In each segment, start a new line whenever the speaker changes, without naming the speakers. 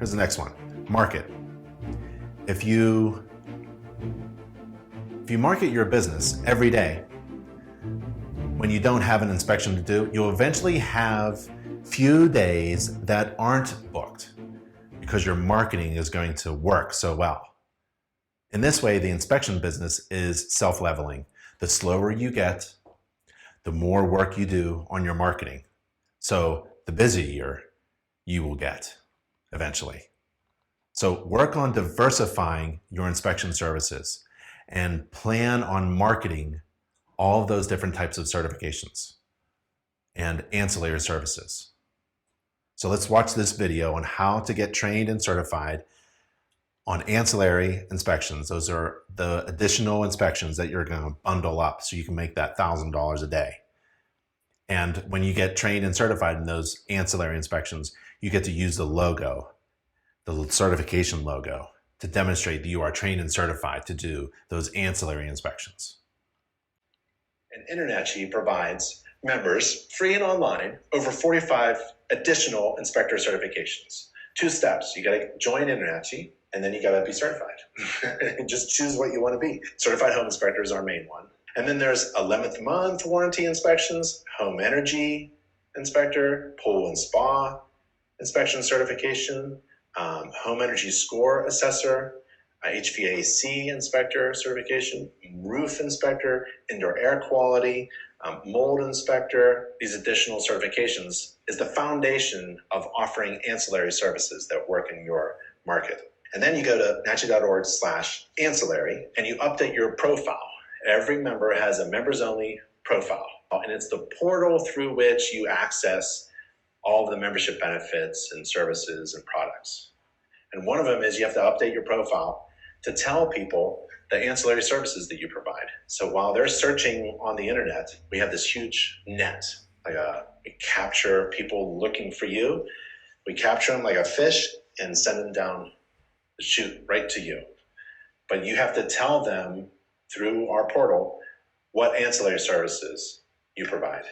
Here's the next one, market. If you market your business every day, when you don't have an inspection to do, you'll eventually have few days that aren't booked because your marketing is going to work so well. In this way, the inspection business is self-leveling. The slower you get, the more work you do on your marketing. So the busier you will get eventually. So work on diversifying your inspection services and plan on marketing all of those different types of certifications and ancillary services. So let's watch this video on how to get trained and certified on ancillary inspections. Those are the additional inspections that you're going to bundle up so you can make that $1,000 a day. And when you get trained and certified in those ancillary inspections, you get to use the logo, the certification logo, to demonstrate that you are trained and certified to do those ancillary inspections.
And InterNACHI provides members, free and online, over 45 additional inspector certifications. 2 steps. You got to join InterNACHI, and then you got to be certified. Just choose what you want to be. Certified home inspector is our main one. And then there's 11th month warranty inspections, home energy inspector, pool and spa inspection certification, home energy score assessor, HVAC inspector certification, roof inspector, indoor air quality, mold inspector. These additional certifications is the foundation of offering ancillary services that work in your market. And then you go to nachi.org/ancillary and you update your profile. Every member has a members only profile, and it's the portal through which you access all of the membership benefits and services and products. And one of them is you have to update your profile to tell people the ancillary services that you provide. So while they're searching on the internet, we have this huge net. We capture people looking for you. We capture them like a fish and send them down the chute right to you. But you have to tell them through our portal what ancillary services you provide.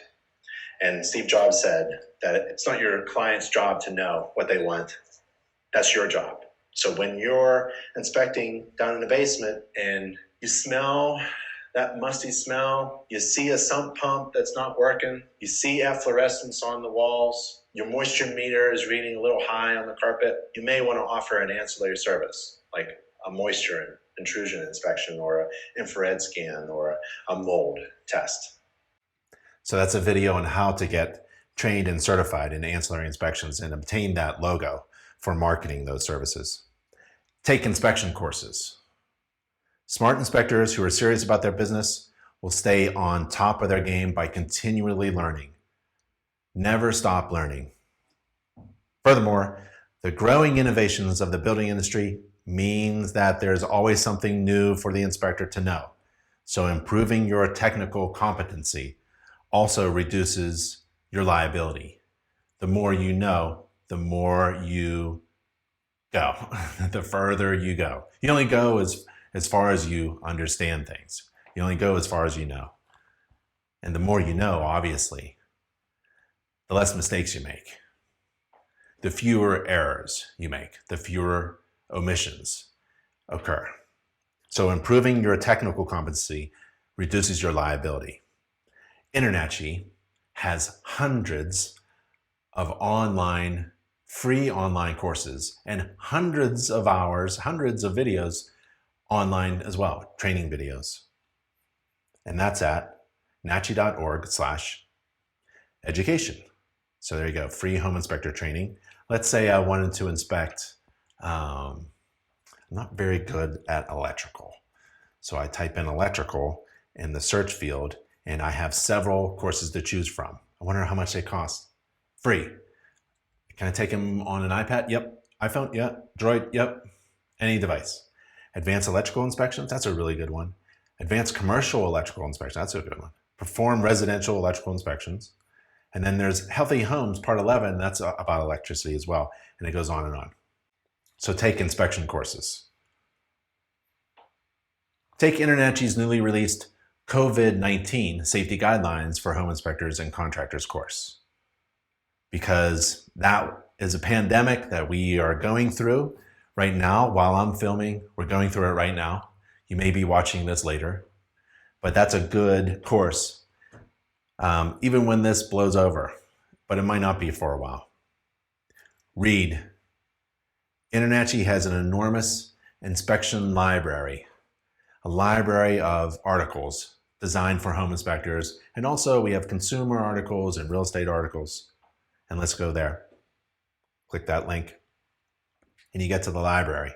And Steve Jobs said that it's not your client's job to know what they want. That's your job. So when you're inspecting down in the basement and you smell that musty smell, you see a sump pump that's not working, you see efflorescence on the walls, your moisture meter is reading a little high on the carpet, you may want to offer an ancillary service like a moisture intrusion inspection or an infrared scan or a mold test.
So that's a video on how to get trained and certified in ancillary inspections and obtain that logo for marketing those services. Take inspection courses. Smart inspectors who are serious about their business will stay on top of their game by continually learning. Never stop learning. Furthermore, the growing innovations of the building industry means that there's always something new for the inspector to know. So improving your technical competency also reduces your liability. The more you know, the more you go, the further you go. You only go as far as you understand things. You only go as far as you know. And the more you know, obviously, the less mistakes you make. The fewer errors you make, the fewer omissions occur. So improving your technical competency reduces your liability. InterNACHI has hundreds of free online courses and hundreds of hours, hundreds of videos online as well, training videos. And that's at nachi.org/education. So there you go, free home inspector training. Let's say I wanted to inspect, I'm not very good at electrical. So I type in electrical in the search field and I have several courses to choose from. I wonder how much they cost. Free. Can I take them on an iPad? Yep. iPhone? Yep. Droid? Yep. Any device. Advanced electrical inspections? That's a really good one. Advanced commercial electrical inspection? That's a good one. Perform residential electrical inspections. And then there's Healthy Homes, Part 11. That's about electricity as well. And it goes on and on. So take inspection courses. Take InterNACHI's newly released COVID-19 Safety Guidelines for Home Inspectors and Contractors course, because that is a pandemic that we are going through right now while I'm filming. We're going through it right now. You may be watching this later, but that's a good course, even when this blows over, but it might not be for a while. Read. InterNACHI has an enormous inspection library, a library of articles designed for home inspectors. And also we have consumer articles and real estate articles. And let's go there. Click that link and you get to the library.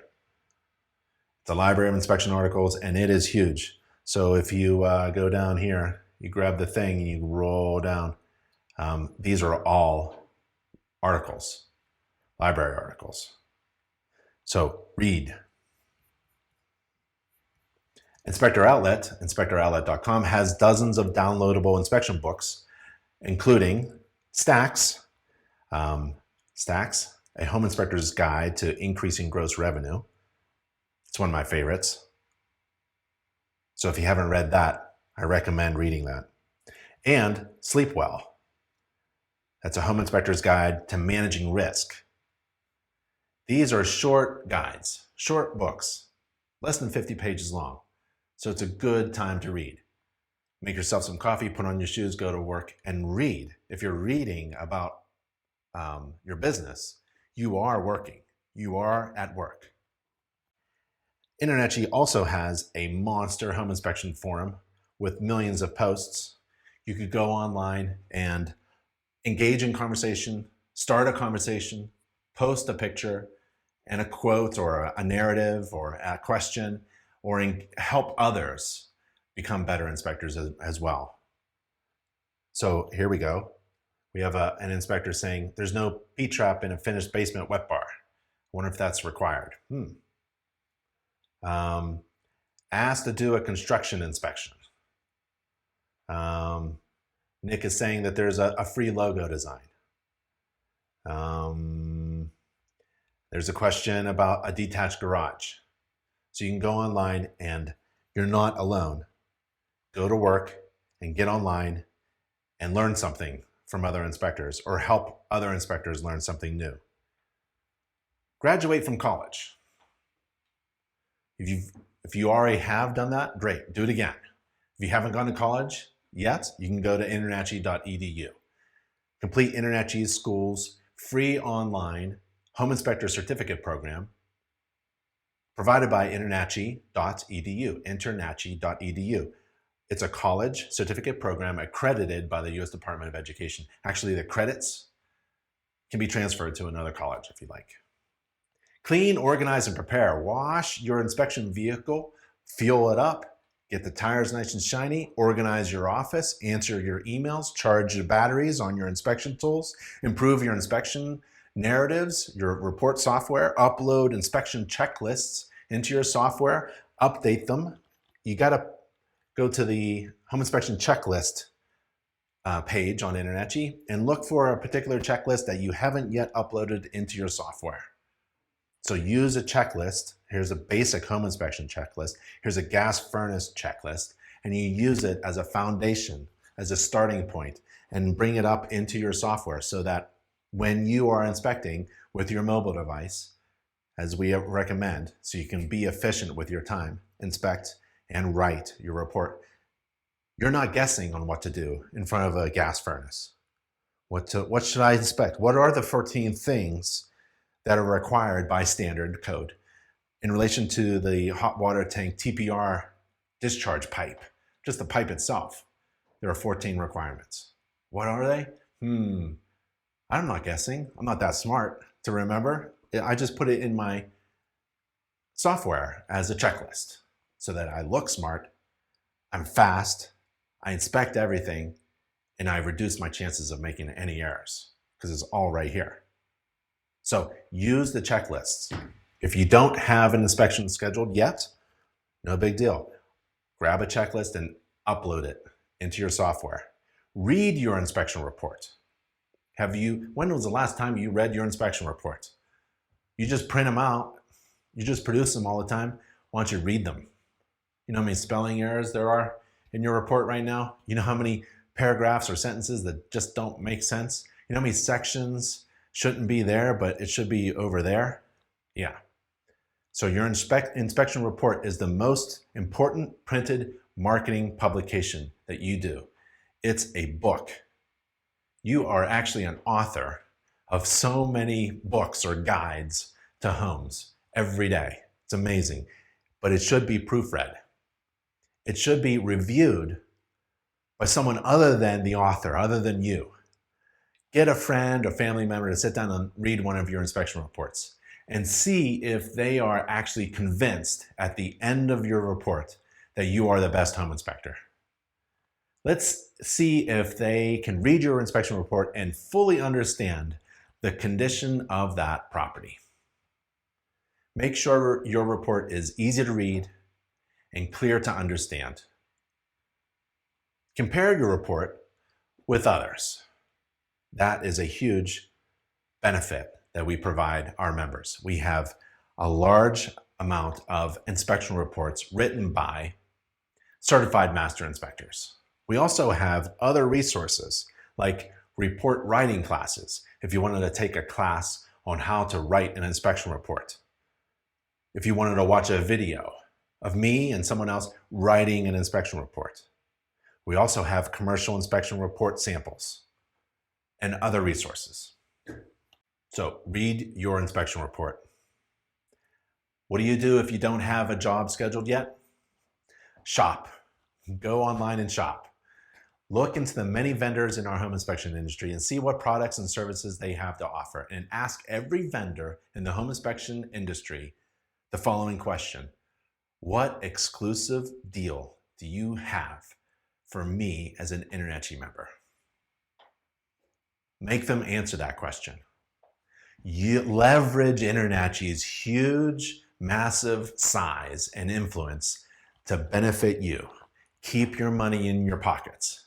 It's a library of inspection articles and it is huge. So if you go down here, you grab the thing and you roll down. These are all articles, library articles. So read. Inspector Outlet, inspectoroutlet.com, has dozens of downloadable inspection books, including Stacks, Stacks, a home inspector's guide to increasing gross revenue. It's one of my favorites. So if you haven't read that, I recommend reading that. And Sleep Well. That's a home inspector's guide to managing risk. These are short guides, short books, less than 50 pages long. So it's a good time to read. Make yourself some coffee, put on your shoes, go to work and read. If you're reading about your business, you are working. You are at work. InterNACHI also has a monster home inspection forum with millions of posts. You could go online and engage in conversation, start a conversation, post a picture and a quote or a narrative or a question, or help others become better inspectors as well. So here we go. We have an inspector saying there's no P-trap in a finished basement wet bar. I wonder if that's required. Asked to do a construction inspection. Nick is saying that there's a free logo design. There's a question about a detached garage. So you can go online and you're not alone. Go to work and get online and learn something from other inspectors or help other inspectors learn something new. Graduate from college. If you already have done that, great, do it again. If you haven't gone to college yet, you can go to internachi.edu. Complete InterNACHI's school's free online home inspector certificate program provided by internachi.edu, internachi.edu. It's a college certificate program accredited by the U.S. Department of Education. Actually, the credits can be transferred to another college if you like. Clean, organize, and prepare. Wash your inspection vehicle, fuel it up, get the tires nice and shiny, organize your office, answer your emails, charge your batteries on your inspection tools, improve your inspection narratives, your report software, upload inspection checklists into your software, update them. You got to go to the home inspection checklist page on InterNACHI and look for a particular checklist that you haven't yet uploaded into your software. So use a checklist. Here's a basic home inspection checklist. Here's a gas furnace checklist, and you use it as a foundation, as a starting point, and bring it up into your software so that when you are inspecting with your mobile device, as we recommend, so you can be efficient with your time, inspect and write your report. You're not guessing on what to do in front of a gas furnace. What should I inspect? What are the 14 things that are required by standard code in relation to the hot water tank TPR discharge pipe, just the pipe itself? There are 14 requirements. What are they? I'm not guessing. I'm not that smart to remember. I just put it in my software as a checklist so that I look smart, I'm fast, I inspect everything, and I reduce my chances of making any errors because it's all right here. So use the checklists. If you don't have an inspection scheduled yet, no big deal. Grab a checklist and upload it into your software. Read your inspection report. When was the last time you read your inspection report? You just print them out. You just produce them all the time. Why don't you read them? You know how many spelling errors there are in your report right now? You know how many paragraphs or sentences that just don't make sense? You know how many sections shouldn't be there, but it should be over there. Yeah. So your inspection report is the most important printed marketing publication that you do. It's a book. You are actually an author of so many books or guides to homes every day. It's amazing. But it should be proofread. It should be reviewed by someone other than the author, other than you. Get a friend or family member to sit down and read one of your inspection reports and see if they are actually convinced at the end of your report that you are the best home inspector. Let's see if they can read your inspection report and fully understand the condition of that property. Make sure your report is easy to read and clear to understand. Compare your report with others. That is a huge benefit that we provide our members. We have a large amount of inspection reports written by certified master inspectors. We also have other resources like report writing classes if you wanted to take a class on how to write an inspection report. If you wanted to watch a video of me and someone else writing an inspection report. We also have commercial inspection report samples and other resources. So read your inspection report. What do you do if you don't have a job scheduled yet? Shop. Go online and shop. Look into the many vendors in our home inspection industry and see what products and services they have to offer. And ask every vendor in the home inspection industry the following question: what exclusive deal do you have for me as an InterNACHI member? Make them answer that question. You leverage InterNACHI's huge, massive size and influence to benefit you. Keep your money in your pockets.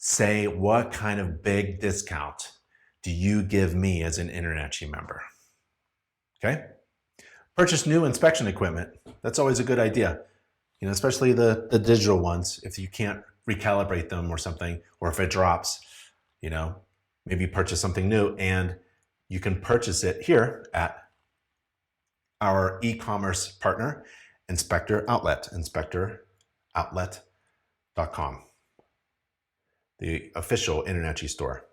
Say, what kind of big discount do you give me as an InterNACHI member? Okay? Purchase new inspection equipment. That's always a good idea. Especially the digital ones, if you can't recalibrate them or something, or if it drops, maybe purchase something new, and you can purchase it here at our e-commerce partner, Inspector Outlet, inspectoroutlet.com, the official InterNACHI store.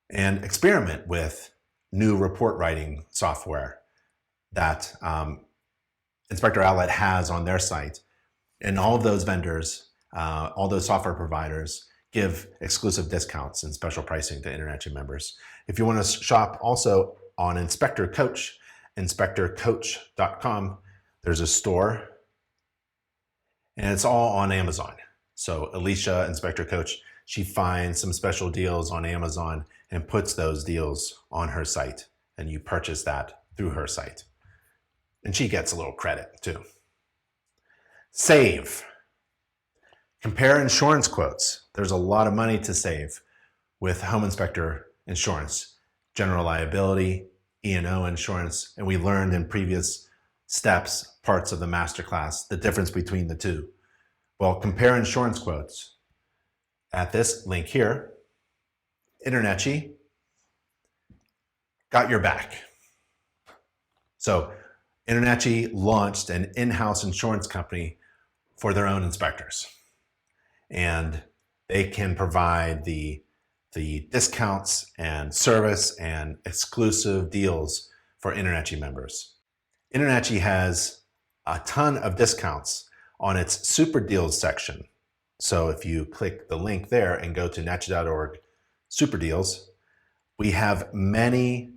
And experiment with new report writing software that Inspector Outlet has on their site. And all of those vendors, all those software providers give exclusive discounts and special pricing to InterNACHI members. If you want to shop also on Inspector Coach, inspectorcoach.com, there's a store, and it's all on Amazon. So Alicia, Inspector Coach, she finds some special deals on Amazon and puts those deals on her site, and you purchase that through her site. And she gets a little credit too. Save. Compare insurance quotes. There's a lot of money to save with home inspector insurance, general liability, E&O insurance, and we learned in previous steps, parts of the masterclass, the difference between the two. Well, compare insurance quotes. At this link here, InterNACHI got your back. So InterNACHI launched an in-house insurance company for their own inspectors. And they can provide the discounts and service and exclusive deals for InterNACHI members. InterNACHI has a ton of discounts on its super deals section. So if you click the link there and go to NACHI.org super deals, we have many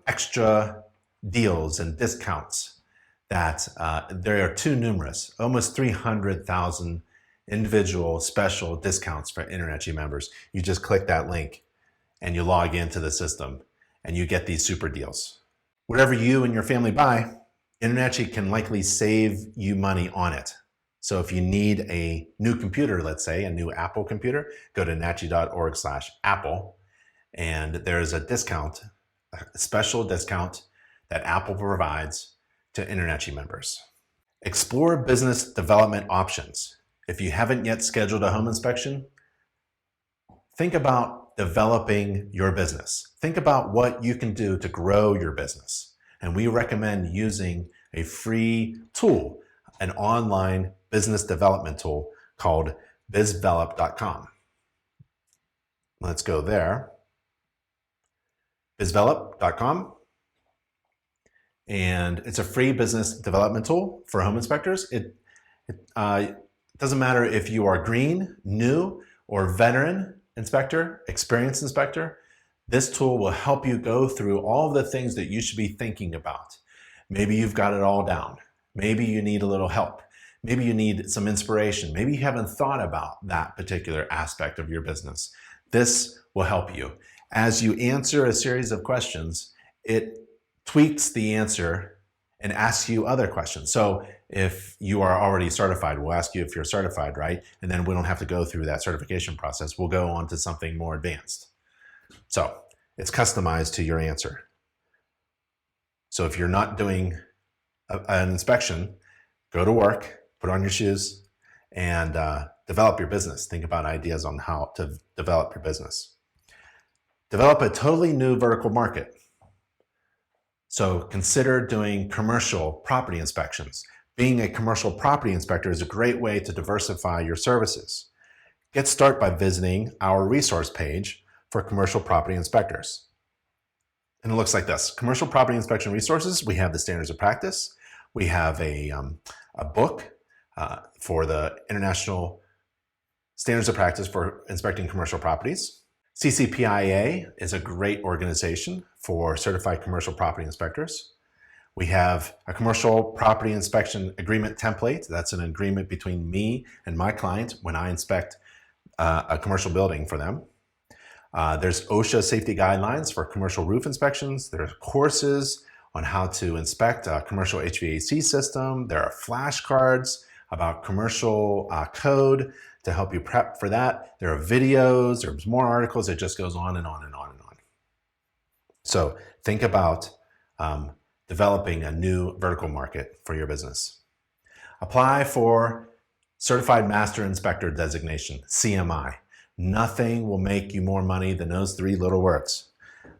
extra deals and discounts that they are too numerous, almost 300,000 individual special discounts for InterNACHI members. You just click that link and you log into the system and you get these super deals. Whatever you and your family buy, InterNACHI can likely save you money on it. So if you need a new computer, let's say a new Apple computer, go to nachi.org/Apple, and there's a discount, a special discount that Apple provides to InterNACHI members. Explore business development options. If you haven't yet scheduled a home inspection, think about developing your business. Think about what you can do to grow your business. And we recommend using a free tool, an online business development tool called bizvelop.com. Let's go there. bizvelop.com. And it's a free business development tool for home inspectors. It doesn't matter if you are green, new, or veteran inspector, experienced inspector. This tool will help you go through all the things that you should be thinking about. Maybe you've got it all down. Maybe you need a little help. Maybe you need some inspiration. Maybe you haven't thought about that particular aspect of your business. This will help you. As you answer a series of questions, it tweaks the answer and asks you other questions. So if you are already certified, we'll ask you if you're certified, right? And then we don't have to go through that certification process. We'll go on to something more advanced. So it's customized to your answer. So if you're not doing an inspection, go to work, put on your shoes, and develop your business. Think about ideas on how to develop your business. Develop a totally new vertical market. So consider doing commercial property inspections. Being a commercial property inspector is a great way to diversify your services. Get started by visiting our resource page for commercial property inspectors. And it looks like this. Commercial property inspection resources, we have the standards of practice. We have a book for the International Standards of Practice for Inspecting Commercial Properties. CCPIA is a great organization for certified commercial property inspectors. We have a commercial property inspection agreement template. That's an agreement between me and my client when I inspect a commercial building for them. There's OSHA safety guidelines for commercial roof inspections. There are courses on how to inspect a commercial HVAC system. There are flashcards about commercial code to help you prep for that. There are videos, there's more articles. It just goes on and on and on and on. So think about developing a new vertical market for your business. Apply for Certified Master Inspector Designation, CMI. Nothing will make you more money than those three little words.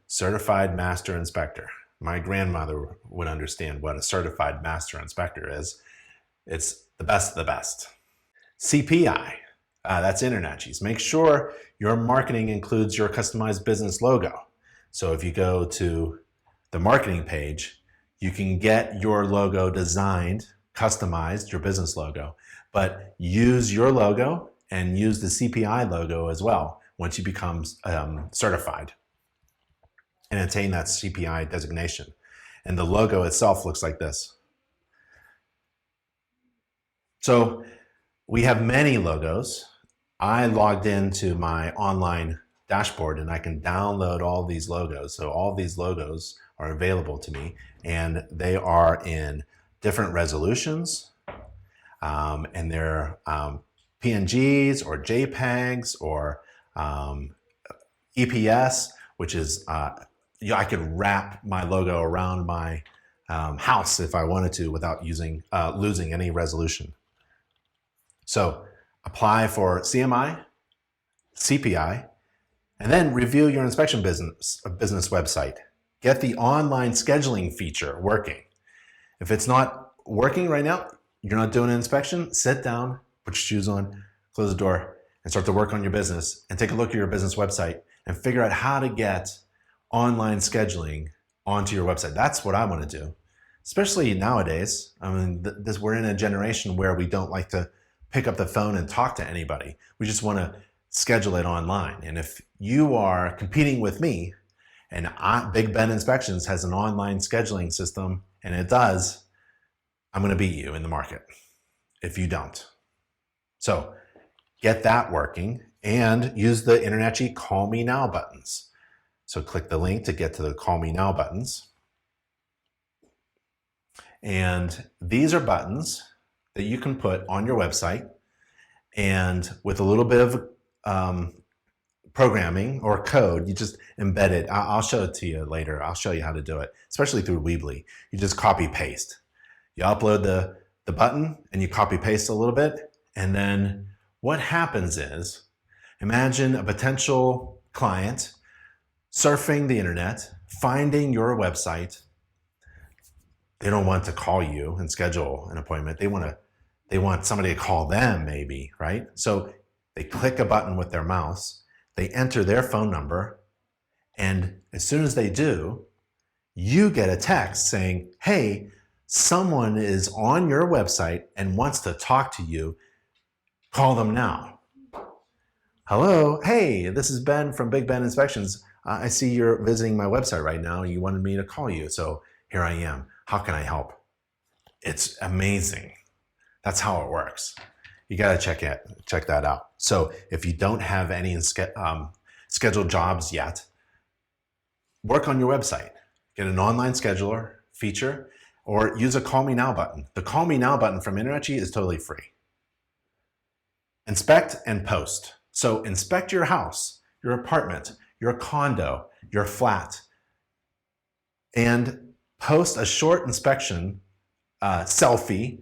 Certified Master Inspector. My grandmother would understand what a Certified Master Inspector is. It's the best of the best. CPI, that's InterNACHI's. Make sure your marketing includes your customized business logo. So if you go to the marketing page, you can get your logo designed, customized, your business logo, but use your logo and use the CPI logo as well once you become certified and attain that CPI designation. And the logo itself looks like this. So we have many logos. I logged into my online dashboard and I can download all these logos. So all these logos are available to me and they are in different resolutions and they're PNGs or JPEGs or EPS, which is, I could wrap my logo around my house if I wanted to without losing any resolution. So apply for CMI, CPI, and then review your inspection business website. Get the online scheduling feature working. If it's not working right now, you're not doing an inspection, sit down, put your shoes on, close the door, and start to work on your business and take a look at your business website and figure out how to get online scheduling onto your website. That's what I want to do, especially nowadays. I mean, we're in a generation where we don't like to pick up the phone and talk to anybody. We just want to schedule it online. And if you are competing with me and Big Ben Inspections has an online scheduling system and it does, I'm going to beat you in the market if you don't. So get that working and use the InterNACHI Call Me Now buttons. So click the link to get to the Call Me Now buttons. And these are buttons that you can put on your website and with a little bit of programming or code, you just embed it. I'll show it to you later. I'll show you how to do it, especially through Weebly. You just copy paste. You upload the button and you copy paste a little bit. And then what happens is, imagine a potential client surfing the internet, finding your website. They don't want to call you and schedule an appointment. They want somebody to call them maybe, right? So they click a button with their mouse, they enter their phone number, and as soon as they do, you get a text saying, hey, someone is on your website and wants to talk to you. Call them now. Hello, hey, this is Ben from Big Ben Inspections. I see you're visiting my website right now. You wanted me to call you, so here I am. How can I help? It's amazing. That's how it works. You got to check that out. So if you don't have any scheduled jobs yet, work on your website. Get an online scheduler feature or use a Call Me Now button. The Call Me Now button from InterNetChy is totally free. Inspect and post. So inspect your house, your apartment, your condo, your flat, and post a short inspection selfie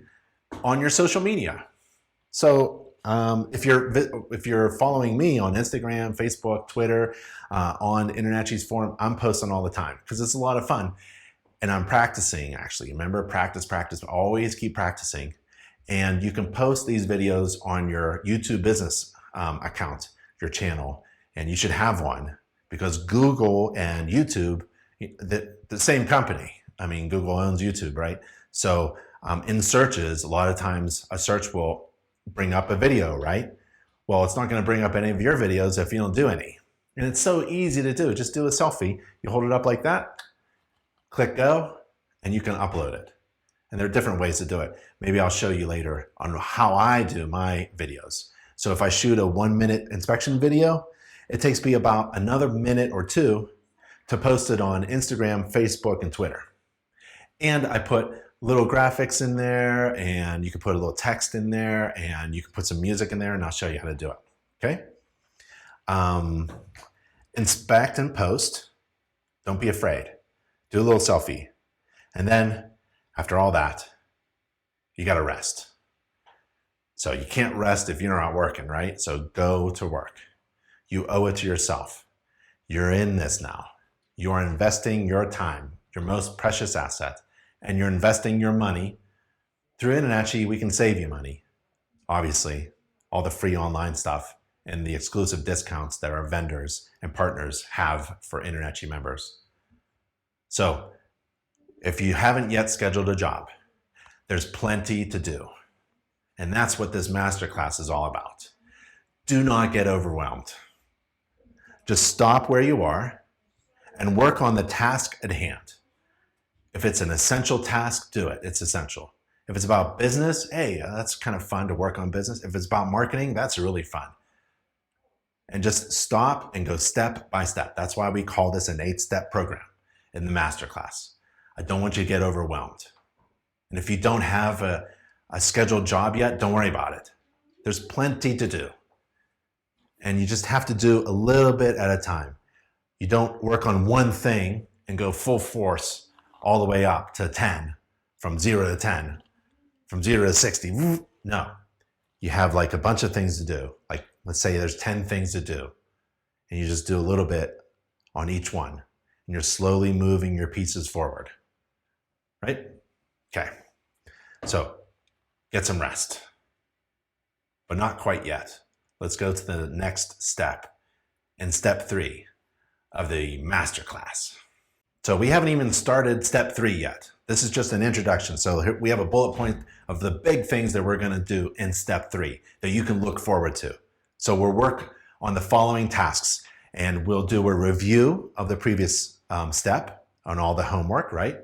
on your social media. So if you're following me on Instagram, Facebook, Twitter, on InterNetChy's forum, I'm posting all the time because it's a lot of fun. And I'm practicing, actually. Remember, practice, always keep practicing. And you can post these videos on your YouTube business account, your channel, and you should have one because Google and YouTube, the same company. I mean, Google owns YouTube, right? So in searches, a lot of times a search will bring up a video, right? Well, it's not going to bring up any of your videos if you don't do any. And it's so easy to do. Just do a selfie. You hold it up like that, click go, and you can upload it. And there are different ways to do it. Maybe I'll show you later on how I do my videos. So if I shoot a 1-minute inspection video, it takes me about another minute or two to post it on Instagram, Facebook, and Twitter. And I put little graphics in there, and you can put a little text in there, and you can put some music in there, and I'll show you how to do it, okay? Inspect and post. Don't be afraid. Do a little selfie. And then after all that, you got to rest. So you can't rest if you're not working, right? So go to work. You owe it to yourself. You're in this now. You are investing your time, your most precious asset, and you're investing your money. Through InterNetChy, we can save you money. Obviously, all the free online stuff and the exclusive discounts that our vendors and partners have for InterNetChy members. So if you haven't yet scheduled a job, there's plenty to do. And that's what this masterclass is all about. Do not get overwhelmed. Just stop where you are and work on the task at hand. If it's an essential task, do it. It's essential. If it's about business, hey, that's kind of fun to work on business. If it's about marketing, that's really fun. And just stop and go step by step. That's why we call this an 8-step program in the masterclass. I don't want you to get overwhelmed. And if you don't have a scheduled job yet, don't worry about it. There's plenty to do. And you just have to do a little bit at a time. You don't work on one thing and go full force all the way up to 10, from 0 to 10, from 0 to 60. No. You have like a bunch of things to do. Like, let's say there's 10 things to do. And you just do a little bit on each one. And you're slowly moving your pieces forward. Right? Okay. So get some rest. But not quite yet. Let's go to the next step in step 3 of the masterclass. So we haven't even started step 3 yet. This is just an introduction. So here we have a bullet point of the big things that we're going to do in step 3 that you can look forward to. So we'll work on the following tasks, and we'll do a review of the previous step on all the homework, right?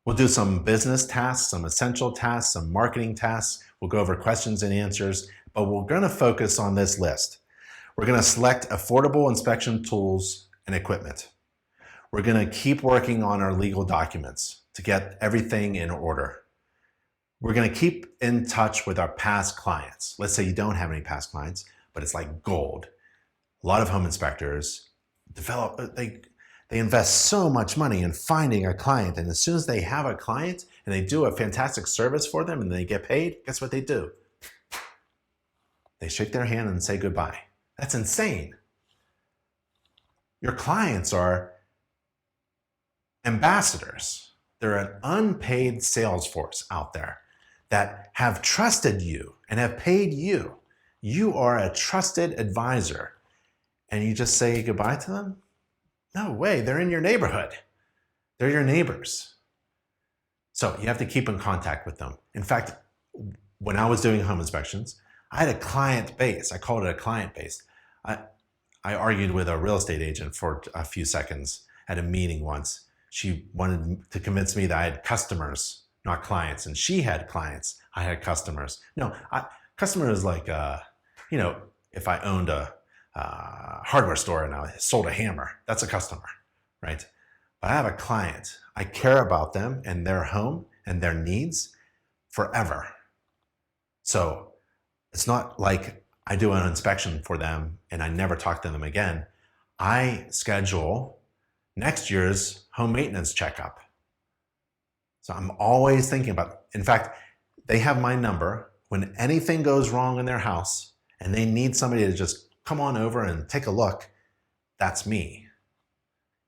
We'll do some business tasks, some essential tasks, some marketing tasks. We'll go over questions and answers, but we're going to focus on this list. We're going to select affordable inspection tools and equipment. We're going to keep working on our legal documents to get everything in order. We're going to keep in touch with our past clients. Let's say you don't have any past clients, but it's like gold. A lot of home inspectors they invest so much money in finding a client, and as soon as they have a client and they do a fantastic service for them and they get paid, guess what they do? They shake their hand and say goodbye. That's insane. Your clients are ambassadors. They're an unpaid sales force out there that have trusted you and have paid you. You are a trusted advisor, and you just say goodbye to them? No way, they're in your neighborhood. They're your neighbors. So you have to keep in contact with them. In fact, when I was doing home inspections, I had a client base. I called it a client base. I argued with a real estate agent for a few seconds at a meeting once. She wanted to convince me that I had customers, not clients. And she had clients. I had customers. No, customer is like, if I owned a hardware store and I sold a hammer, that's a customer, right? But I have a client. I care about them and their home and their needs forever. So it's not like I do an inspection for them and I never talk to them again. I schedule next year's home maintenance checkup. So I'm always thinking about, in fact, they have my number. When anything goes wrong in their house and they need somebody to just come on over and take a look, that's me.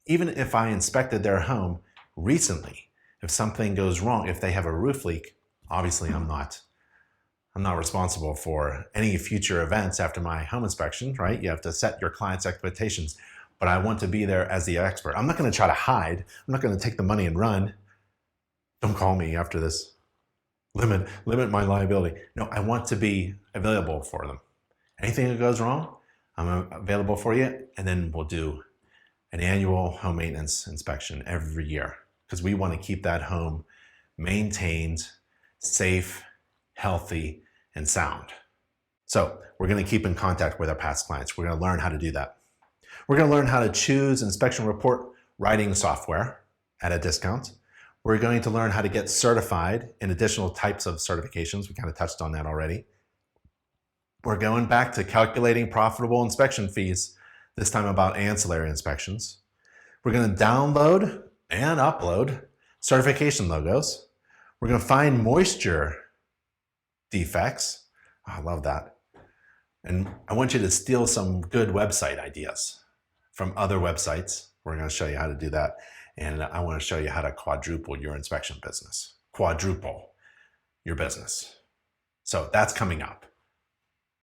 Even if I inspected their home recently, if something goes wrong, if they have a roof leak, obviously I'm not responsible for any future events after my home inspection, right? You have to set your client's expectations, but I want to be there as the expert. I'm not going to try to hide. I'm not going to take the money and run. Don't call me after this. Limit my liability. No, I want to be available for them. Anything that goes wrong, I'm available for you, and then we'll do an annual home maintenance inspection every year because we want to keep that home maintained, safe, healthy, and sound. So we're going to keep in contact with our past clients. We're going to learn how to do that. We're going to learn how to choose inspection report writing software at a discount. We're going to learn how to get certified in additional types of certifications. We kind of touched on that already. We're going back to calculating profitable inspection fees, this time about ancillary inspections. We're going to download and upload certification logos. We're going to find moisture defects. Oh, I love that. And I want you to steal some good website ideas from other websites. We're going to show you how to do that. And I want to show you how to quadruple your inspection business. Quadruple your business. So that's coming up.